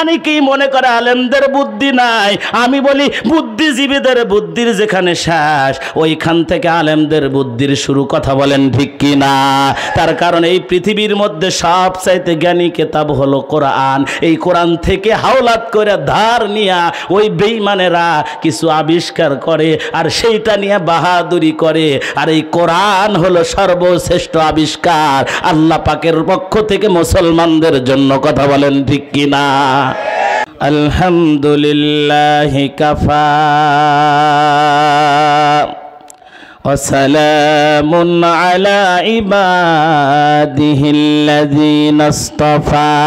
অনেকেই মনে করে আলেমদের বুদ্ধি নাই, আমি বলি বুদ্ধিজীবীদের বুদ্ধির যেখানে শেষ ওইখান থেকে আলেমদের বুদ্ধির শুরু। কথা বলেন ঠিক কি না? তার কারণ এই পৃথিবীর মধ্যে সবচাইতে জ্ঞানী কিতাব হলো কোরআন। এই কোরআন থেকে হাওলাত করে ধার নিয়া ওই বেঈমানেরা কিছু আবিষ্কার করে আর সেইটা নিয়ে বাহাদুরি করে। আর এই কোরআন হলো সর্বশ্রেষ্ঠ আবিষ্কার আল্লাহ পাকের পক্ষ থেকে মুসলমানদের জন্য। কথা বলেন ঠিক কি না? আলহামদুলিল্লাহি কাফা وسلام على عباده الذين اصطفى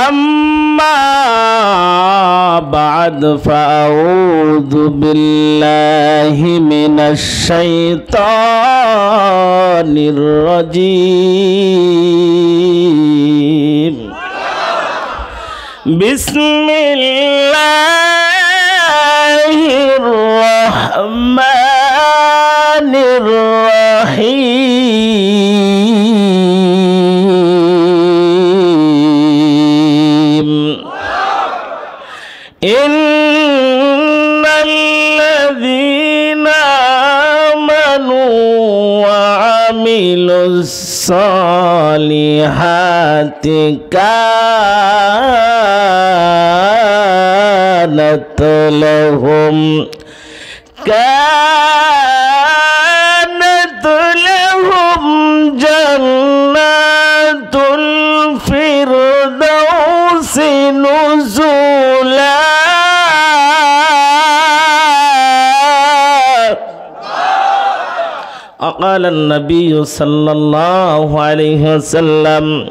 أما بعد فأعوذ بالله من الشيطان الرجيم بسم الله الرحمن الرحيم إن الذين آمنوا وعملوا الصالحات كانت لهم جنات الفردوس نزلا قال النبي صلى الله عليه وسلم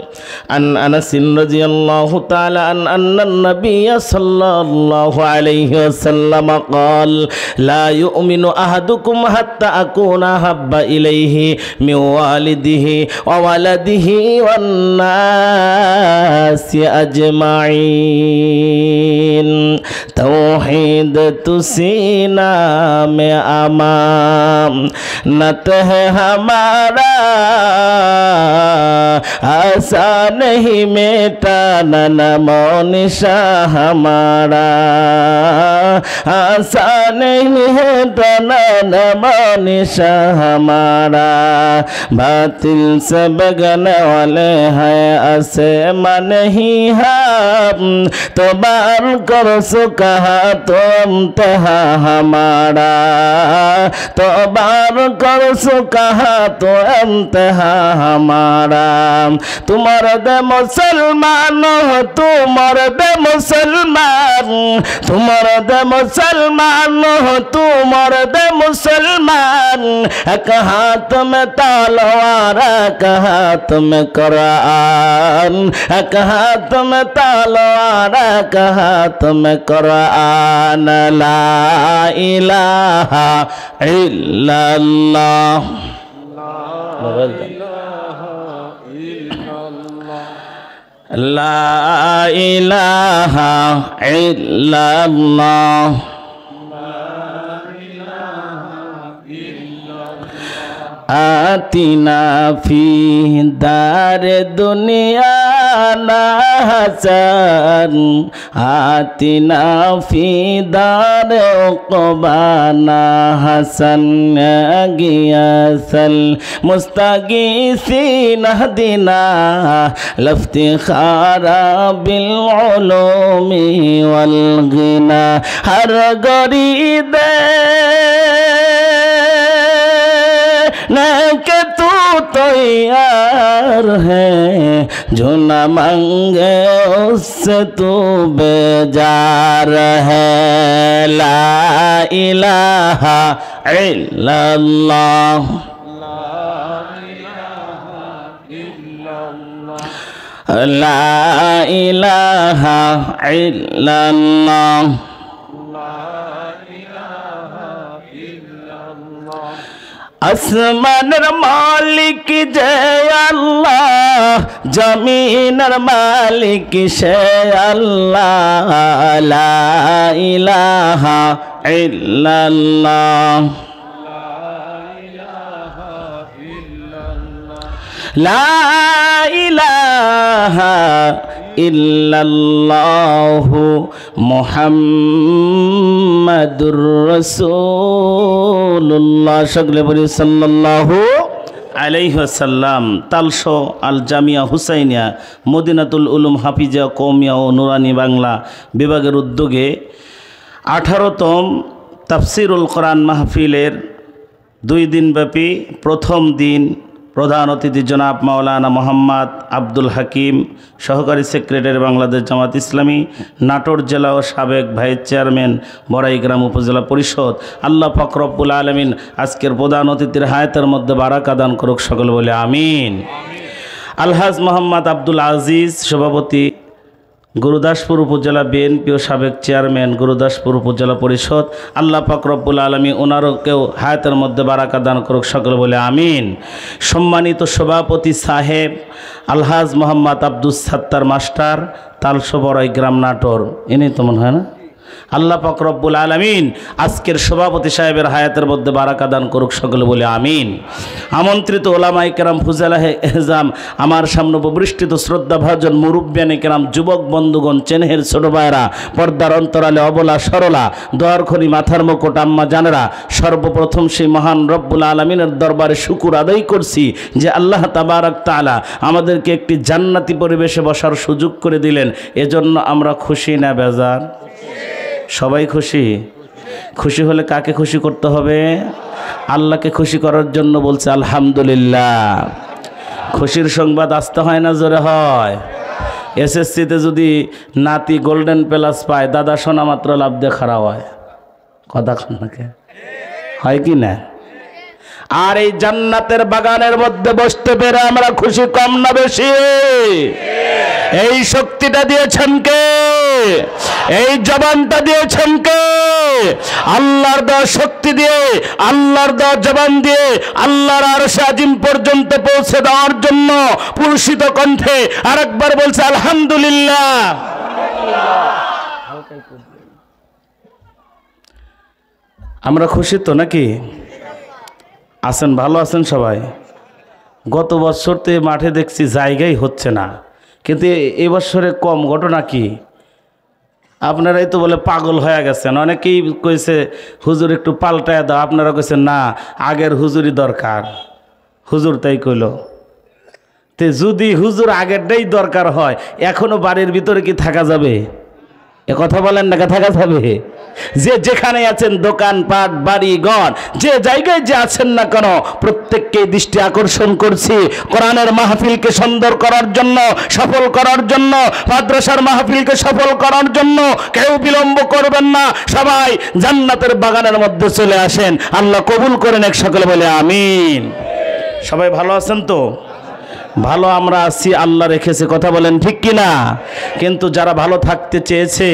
عن أنس رضي الله تعالى أن النبي صلى الله عليه وسلم قال لا يؤمن أحدكم حتى أكون أحب إليه من والده وولده والناس أجمعين توحید تسینہ میں امانت ہے ہمارا آسان نہیں میٹانا نام و نشان ہمارا آسان نہیں میٹانا نام و نشان ہمارا باطل سے بگنے والے ہیں ایسے نہیں ہم تو بار کر کہا تو انتہا ہمارا تو بار کر کہا تو انتہا ہمارا تمہارے دے مسلمان ہو تمہارے دے مسلمان تمہارے دے مسلمان ہو تمہارے دے مسلمان ایک ہاتھ میں تلوار ایک ہاتھ میں قرآن ایک ہاتھ میں تلوار ایک ہاتھ میں قرآن لا الہ الا اللہ لا الہ الا اللہ آتنا فی دار دنیا حسن آتنا فی دار عقبانا حسن غیاث المستغیثین اهدنا لافتخار بالعلوم والغنى ہر غریب کہ تو تیار ہے جو نہ مانگے اس سے تو بیزار ہے لا الہ الا اللہ لا الہ الا اللہ আসমানের মালিক যে আল্লাহ জমিনের মালিক সে আল্লাহ লা ইলাহা ইল্লাল্লাহ লা ইলাহা ইল্লাল্লাহু মুহাম্মাদুর রাসূলুল্লাহ। সকলে বলি সাল্লাল্লাহু আলাইহি ওয়াসাল্লাম। তালশো আল জামিয়া হুসাইনিয়া মদিনাতুল উলুম হাফিজা কওমিয়া ও নুরানি বাংলা বিভাগের উদ্যোগে 18তম তাফসিরুল কোরআন মাহফিলের 2 দিনব্যাপী প্রথম দিন প্রধান অতিথি জনাব মাওলানা মোহাম্মদ আব্দুল হাকিম, সহকারী সেক্রেটারি বাংলাদেশ জামাত ইসলামী, নাটোর জেলা ও সাবেক ভাইস চেয়ারম্যান বড়াইগ্রাম উপজেলা পরিষদ। আল্লাহ পাক রব্বুল আলামিন আজকের প্রধান অতিথির হায়াতের মধ্যে বারাকা দান করুক, সকল বলে আমিন। আলহাজ মোহাম্মদ আব্দুল আজিজ, সভাপতি গুরুদাসপুর উপজেলা বিএনপি ও সাবেক চেয়ারম্যান গুরুদাসপুর উপজেলা পরিষদ। আল্লাহ পাক রব্বুল আলামিন ওনারকেও হায়াতের মধ্যে বারাকা দান করুক, সকলে বলে আমিন। সম্মানিত সভাপতি সাহেব আলহাজ মোহাম্মদ আব্দুস সাত্তার মাস্টার, তালশো বড়াইগ্রাম নাটোর, ইনি তো মনে হয় না? আল্লাহ পাক রব্বুল আলামিন আজকের সভাপতি সাহেবের হায়াতের মধ্যে বারাকা দান করুক, সকলে বলে আমিন। আমন্ত্রিত ওলামায়ে কেরাম, ফুজালাহে এহজাম, আমার সামনে উপবৃষ্টিত শ্রদ্ধাভাজন মুরব্বিয়ানে কেরাম, যুবক বন্ধুগণ, চেনহের ছোট ভাইয়েরা, পর্দার অন্তরালে অবলা সরলা, দোয়ার খনি মাথার মুকুট আম্মা জানেরা, সর্বপ্রথম সেই মহান রব্বুল আলামিনের দরবারে শুকুর আদায় করছি যে আল্লাহ তাবারক তাআলা আমাদেরকে একটি জান্নাতি পরিবেশে বসার সুযোগ করে দিলেন। এজন্য আমরা খুশি না বেজার? সবাই খুশি? খুশি হলে কাকে খুশি করতে হবে? আল্লাহকে খুশি করার জন্য বলছে আলহামদুলিল্লাহ। খুশির সংবাদ আসতে হয় না, জোরে হয়। এসএসসিতে যদি নাতি গোল্ডেন প্লাস পায়, দাদা শোনা মাত্র লাভ দিয়ে খারাপ হয়, কথা খানাকে হয় কি না? আর এই জান্নাতের বাগানের মধ্যে বসতে পেরে আমরা খুশি কম না বেশি? এই শক্তিটা দিয়েছেন কে? এই জবানটা দিয়েছেন কে? আল্লাহর দেওয়া শক্তি দিয়ে, আল্লাহর দেওয়া জবান দিয়ে আল্লাহর আরশে আজিম পর্যন্ত পৌঁছে দেওয়ার জন্য পুরুষিত কণ্ঠে আরেকবার বলছে আলহামদুলিল্লাহ। আমরা খুশি তো নাকি? আছেন, ভালো আছেন সবাই? গত বছর তো মাঠে দেখছি জায়গাই হচ্ছে না, কিন্তু এই বছরে কম। ঘটনা কি? আপনারাই তো বলে পাগল হয়ে গেছেন। অনেকেই কইছে হুজুর একটু পাল্টায় দাও, আপনারা কইছেন না আগের হুজুরই দরকার। হুজুর তাই কইল। তে যদি হুজুর আগেরটাই দরকার হয়, এখনো বাড়ির ভিতরে কি থাকা যাবে? এ কথা বলেন না, থাকা যাবে? যে যেখানে আছেন, দোকান পাট বাড়ি ঘর, যে জায়গায় যে আছেন না কেন, প্রত্যেককে দৃষ্টি আকর্ষণ করছি কোরআনের মাহফিলকে সুন্দর করার জন্য, সফল করার জন্য, মাদ্রাসার মাহফিলকে সফল করার জন্য। কেউ বিলম্ব করবেন না, সবাই জান্নাতের বাগানের মধ্যে চলে আসেন। আল্লাহ কবুল করেন, এক সকলে বলে আমিন। সবাই ভালো আছেন তো? ভালো আমরা আছি, আল্লাহ রেখেছে, কথা বলেন ঠিক কিনা? কিন্তু যারা ভালো থাকতে চেয়েছে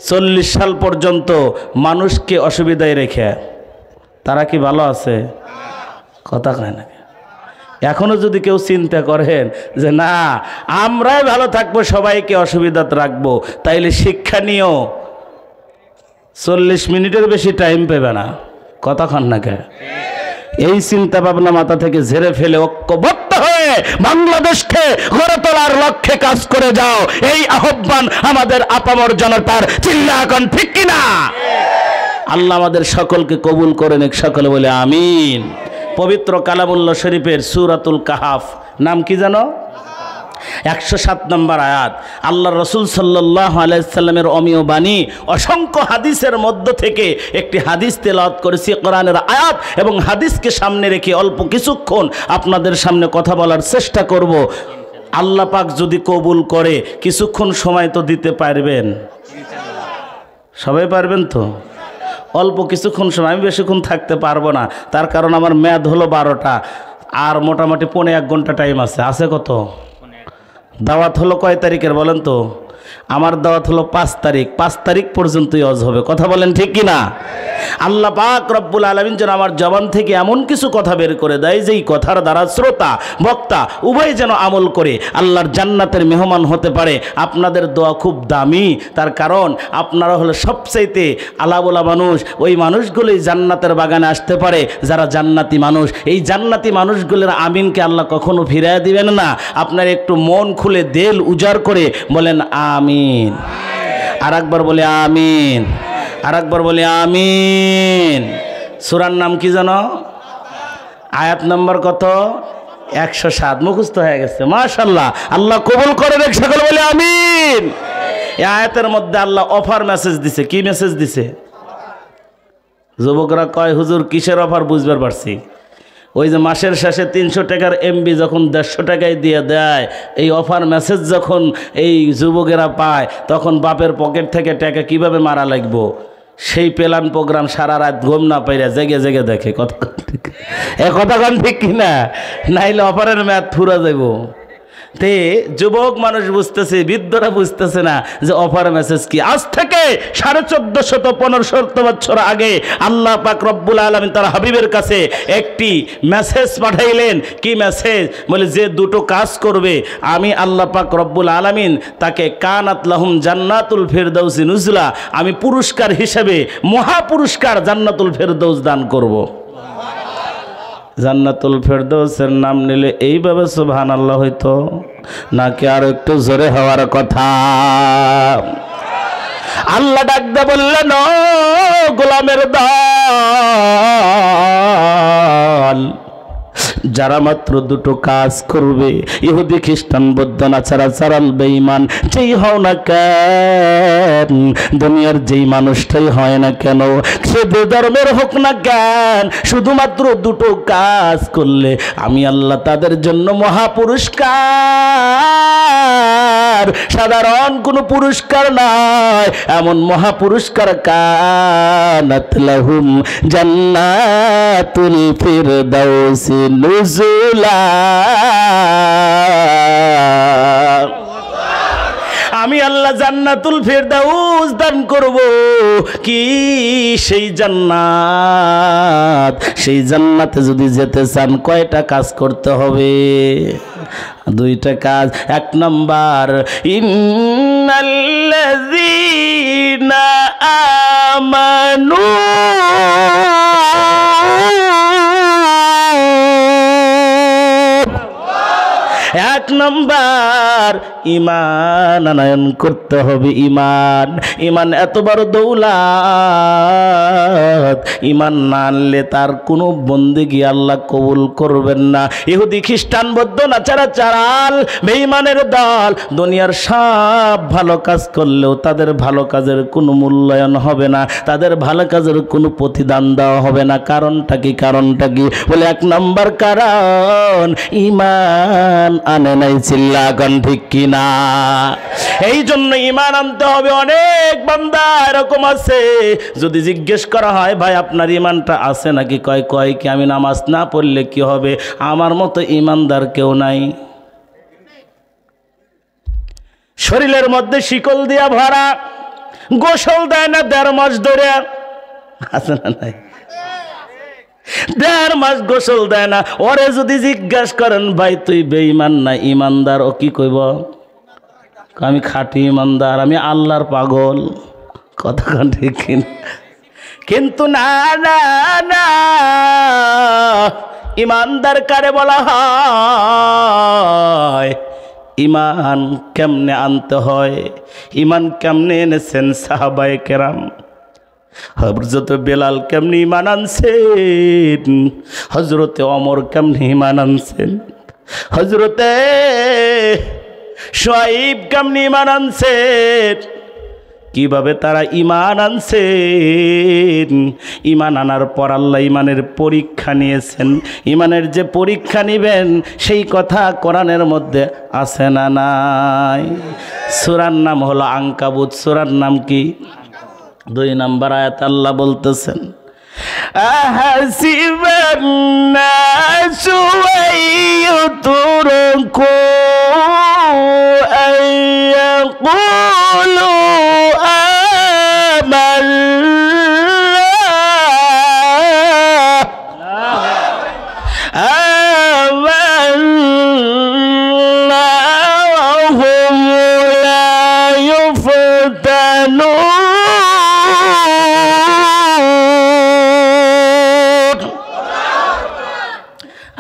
40 সাল পর্যন্ত মানুষকে অসুবিধায় রেখে, তারা কি ভালো আছে? কথা কয় না। এখনো যদি কেউ চিন্তা করেন যে না আমরাই ভালো থাকবো, সবাইকে অসুবিধাতে রাখবো, তাইলে শিক্ষা নিয়েও 40 মিনিটের বেশি টাইম পেবে না। কথা কন না কে? এই চিন্তা ভাবনা মাথা থেকে ঝেড়ে ফেলে ঐক্যবদ্ধ হয়ে বাংলাদেশকে গড়ে তোলার লক্ষ্যে কাজ করে যাও, এই আহ্বান আমাদের আপামর জনতার। চিল্লা এখন ঠিক কিনা? আল্লাহ আমাদের সকলকে কবুল করেন, এক সকলে বলে আমিন। পবিত্র কালামুল্লাহ শরীফের সূরাতুল কাহাফ, নাম কি জানো? 107 নম্বর আয়াত। আল্লাহ রসুল সাল্লাল্লাহু আলাইহি সাল্লামের অমীয় বাণী, অসংখ্য হাদিসের মধ্য থেকে একটি হাদিস তেলাওয়াত করেছি, কোরআনের আয়াত এবং হাদিসকে সামনে রেখে অল্প কিছুক্ষণ আপনাদের সামনে কথা বলার চেষ্টা করব। আল্লাহ পাক যদি কবুল করে কিছুক্ষণ সময় তো দিতে পারবেন? সবাই পারবেন তো? অল্প কিছুক্ষণ সময়, আমি বেশিক্ষণ থাকতে পারবো না, তার কারণ আমার মেয়াদ হলো 12টা, আর মোটামুটি 1.5 ঘন্টা টাইম আছে। আছে কত? দাওয়াত হলো কয় তারিখের বলেন তো? আমার দাওয়াত হলো 5 তারিখ। 5 তারিখ পর্যন্তই ওয়াজ হবে, কথা বলেন ঠিক কিনা? আল্লাহ পাক রব্বুল আলামিন যেন আমার জবান থেকে এমন কিছু কথা বের করে দেয় যেই কথার দ্বারা শ্রোতা বক্তা উভয় যেন আমল করে আল্লাহর জান্নাতের মেহমান হতে পারে। আপনাদের দোয়া খুব দামি, তার কারণ আপনারা হলো সবচাইতে আলাবোলা মানুষ। ওই মানুষগুলোই জান্নাতের বাগানে আসতে পারে যারা জান্নাতি মানুষ। এই জান্নাতি মানুষগুলোর আমিনকে আল্লাহ কখনো ফিরিয়ে দিবেন না। আপনার একটু মন খুলে দিল উজাড় করে বলেন আমিন। আর একবার বলে আমিন, আর একবার বলে আমিন। সূরার নাম কি জানো? আয়াত নম্বর কত? 107। মুখস্থ হয়ে গেছে, মাশাআল্লাহ। আল্লাহ কবুল করে দেখ, সকলে বলে আমিন। এই আয়াতের মধ্যে আল্লাহ অফার মেসেজ দিছে। কি মেসেজ দিছে? যুবকরা কয় হুজুর কিসের অফার? বুঝবার পারছি, ওই যে মাসের শেষে 300 টাকার এমবি যখন 150 টাকায় দিয়ে দেয়, এই অফার মেসেজ যখন এই যুবকেরা পায় তখন বাপের পকেট থেকে টাকা কিভাবে মারা লাগবো সেই প্ল্যান প্রোগ্রাম সারা রাত ঘুম না পাইরা জেগে জেগে দেখে। কথা কন ঠিক কিনা? নাইলে অফারের মেয়াদ ফুরা যাইব। তে যুবক মানুষ বুঝতেছে, বৃদ্ধরা বুঝতেছে না যে অফার মেসেজ কি। আজ থেকে 1450-1500 বছর আগে আল্লাহ পাক রব্বুল আলামিন তার হাবিবের কাছে একটি মেসেজ পাঠাইলেন। কি মেসেজ? বলে যে দুটো কাজ করবে আমি আল্লাহ পাক রব্বুল আলামিন তাকে কানাত লাহুম জান্নাতুল ফেরদাউসি নুজলা, আমি পুরস্কার হিসেবে মহা পুরস্কার জান্নাতুল ফেরদাউস দান করব। জান্নাতুল ফেরদাউসের নাম নিলে এইভাবে সুবহানাল্লাহ হইতো নাকি আর একটু জোরে হওয়ার কথা? আল্লাহ ডাকতে বললেন ও গোলামের দল, যারা মাত্র দুটো কাজ করবে, ইহুদি খ্রিস্টান বৌদ্ধ নাছাড়া চারাল বেঈমান যেই হও না কেন, দুনিয়ার যেই মানুষটাই হয় না কেন, সে যে ধর্মের হোক না কেন, শুধুমাত্র দুটো কাজ করলে আমি আল্লাহ তাদের জন্য মহা পুরস্কার, সাধারণ কোনো পুরস্কার নয়, এমন মহা পুরস্কার কানাত লাহুম জান্নাতুল ফিরদাউসি নুজুলা। আমি আল্লাহ জান্নাতুল ফিরদাউস দান করব। কি সেই জান্নাত? সেই জান্নাতে যদি যেতে চান কয়টা কাজ করতে হবে? দুইটা কাজ। এক নাম্বার, ইন্নাল্লাযীনা আমানু এক নম্বর ইমান আনয়ন করতে হবে। ইমান, ইমান এত বড় দৌলত, ইমান না আনলে তার কোনো বন্দেগী আল্লাহ কবুল করবেন না। ইহুদি খ্রিস্টান বৌদ্ধ নাচারা চারাল বেঈমানের দল দুনিয়ার সব ভালো কাজ করলেও তাদের ভালো কাজের কোনো মূল্যায়ন হবে না, তাদের ভালো কাজের কোনো প্রতিদান দেওয়া হবে না। কারণটা কি? কারণটা কি? বলে এক নম্বর কারণ ইমান আনে নাই। চিল্লা গান ঠিক কিনা? এই জন্য ইমান আনতে হবে। অনেক বান্দা এরকম আছে, যদি জিজ্ঞেস করা হয় ভাই আপনার ইমানটা আছে নাকি, কয় কয় কি আমি নামাজ না পড়লে কি হবে, আমার মতো ইমানদার কেউ নাই। শরীরের মধ্যে শিকল দিয়া ভরা, গোসল দেয় না 1.5 মাস ধরে, আছে না নাই? 1.5 মাস গোসল দেয় না। ওরে যদি জিজ্ঞাস করেন ভাই তুই বেঈমান না ইমানদার, ও কি কইব? আমি খাঁটি ইমানদার, আমি আল্লাহর পাগল। কথা ঠিক কিনা? কিন্তু না না না, ইমানদার কারে বলা হয়? ইমান কেমনে আনতে হয়? ইমান কেমনে এনেছেন সাহাবায়ে কেরাম? হযরত বেলাল কেমনি ঈমান আনছেন, হযরতে ওমর কেমনি ঈমান আনছেন, হযরতে শুআইব কেমনি ঈমান আনছেন, কিভাবে তারা ঈমান আনছেন। ঈমান আনার পর আল্লাহ ঈমানের পরীক্ষা নিয়েছেন। ঈমানের যে পরীক্ষা নেবেন সেই কথা কোরআনের মধ্যে আছে না নাই? সূরার নাম হলো আনকাবুত। সূরার নাম কি? 2 নম্বর আয়াত আল্লাহ বলতেছেন আহাসিবান নাসু আইয়ুতরাকু আইয়াকুলু আমান্না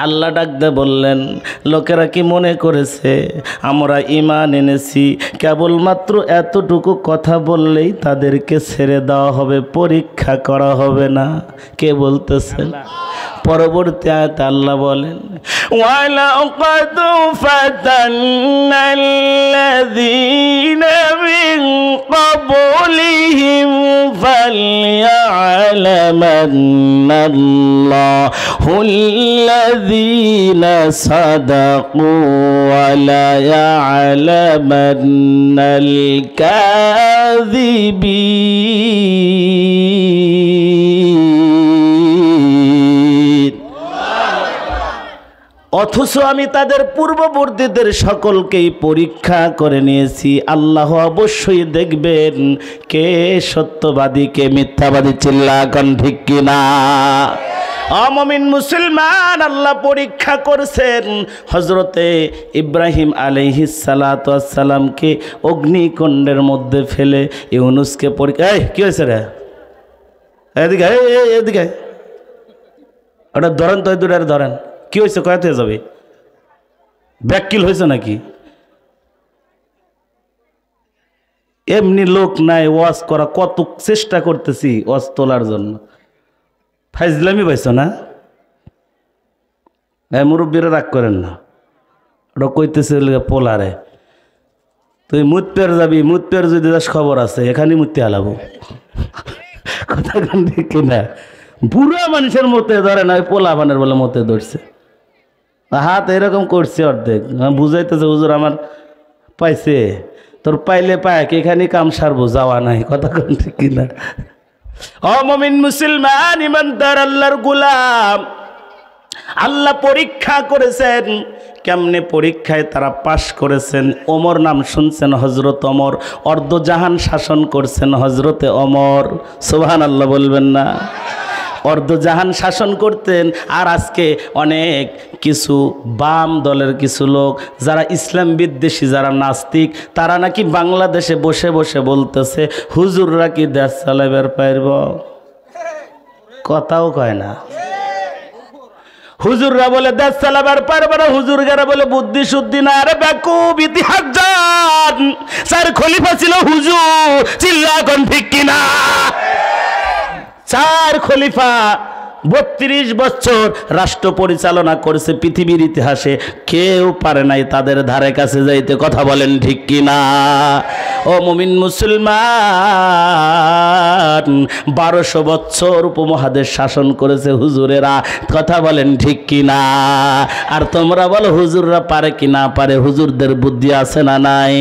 আল্লাহ ডাকতে বললেন, লোকেরা কি মনে করেছে আমরা ঈমান এনেছি কেবলমাত্র এতটুকু কথা বললেই তাদেরকে ছেড়ে দেওয়া হবে, পরীক্ষা করা হবে না? কে বলতেছেন? পরবর্তী আয়াতে আল্লাহ বলেন, ওয়ালাকাদ ফাতান্নাল্লাযীনা মিন ক্বাবলিহিম ফালইয়ালামান্নাল্লাহুল্লাযীনা সাদাকু ওয়া লা ইয়ালামান্নাল কাযিবিন। অথচ আমি তাদের পূর্ববর্তীদের সকলকেই পরীক্ষা করে নিয়েছি। আল্লাহ অবশ্যই দেখবেন কে সত্যবাদী কে মিথ্যাবাদী। চিল্লা কোন ঠিক কিনা? অমুমিন মুসলমান, আল্লাহ পরীক্ষা করছেন হযরতে ইব্রাহিম আলাইহিস সালাতু ওয়াস সালামকে অগ্নিকুণ্ডের মধ্যে ফেলে ইউনুসকে পরীক্ষা। এই কি হয়েছে রে? এদিকে এদিকে ওটা ধরেন তো, দুটার ধরেন। কি হয়েছে? কয়াতে যাবে? ব্যাককিল হয়েছে নাকি? এমনি লোক নাই ওয়াজ করা, কত চেষ্টা করতেছি ওয়াজ তোলার জন্য, ফাইজলামি পাইছ না? মুরব্বীরা রাগ করেন না, ওটা কইতেছে পোলারে তুই মুতপের যাবি, মুতপের যদি দাস খবর আছে এখানে মুততে হালাবো। কথা ঠিক কিনা? বুড়া মানুষের মতে ধরে না, ওই পোলা বানের বলে মতে ধরছে, হাত এরকম করছে অর্ধেক, বুঝাইতেছে হুজুর আমার পাইছে, তোর পাইলে পায় এখানে কাম সারবো, যাওয়া নাই। কথা ঠিক কিনা? ও মুমিন মুসলমান ইমানদার আল্লাহর গোলাম, আল্লাহ পরীক্ষা করেছেন। কেমনে পরীক্ষায় তারা পাশ করেছেন? ওমর নাম শুনছেন, হযরত ওমর অর্ধজাহান শাসন করছেন হযরতে ওমর। সুবহানাল্লাহ বলবেন না? অর্ধজাহান শাসন করতেন। আর আজকে অনেক কিছু বাম দলের কিছু লোক যারা ইসলাম বিদ্বেষী, যারা নাস্তিক, তারা নাকি বাংলাদেশে বসে বসে বলতেছে হুজুররা কি দেশ চালাইবার পারব? কথাও কয় না। হুজুররা বলে দেশ চালাবার পারবে না, হুজুরগারা বলে বুদ্ধি শুদ্ধি না। আরে বেকুব, ইতিহাস জান, স্যার খলিফা ছিল হুজুর। চিল্লা কোন ঠিক কিনা? 4 খলিফা 32 বছর রাষ্ট্র পরিচালনা করেছে পৃথিবীর ইতিহাসে, কেউ পারে নাই তাদের ধারে কাছে যাইতে। কথা বলেন ঠিক কিনা? ও মুমিন মুসলমান, 1200 বছর উপমহাদেশ শাসন করেছে হুজুরেরা। কথা বলেন ঠিক কিনা? আর তোমরা বলো হুজুররা পারে কি না পারে? হুজুরদের বুদ্ধি আছে না নাই?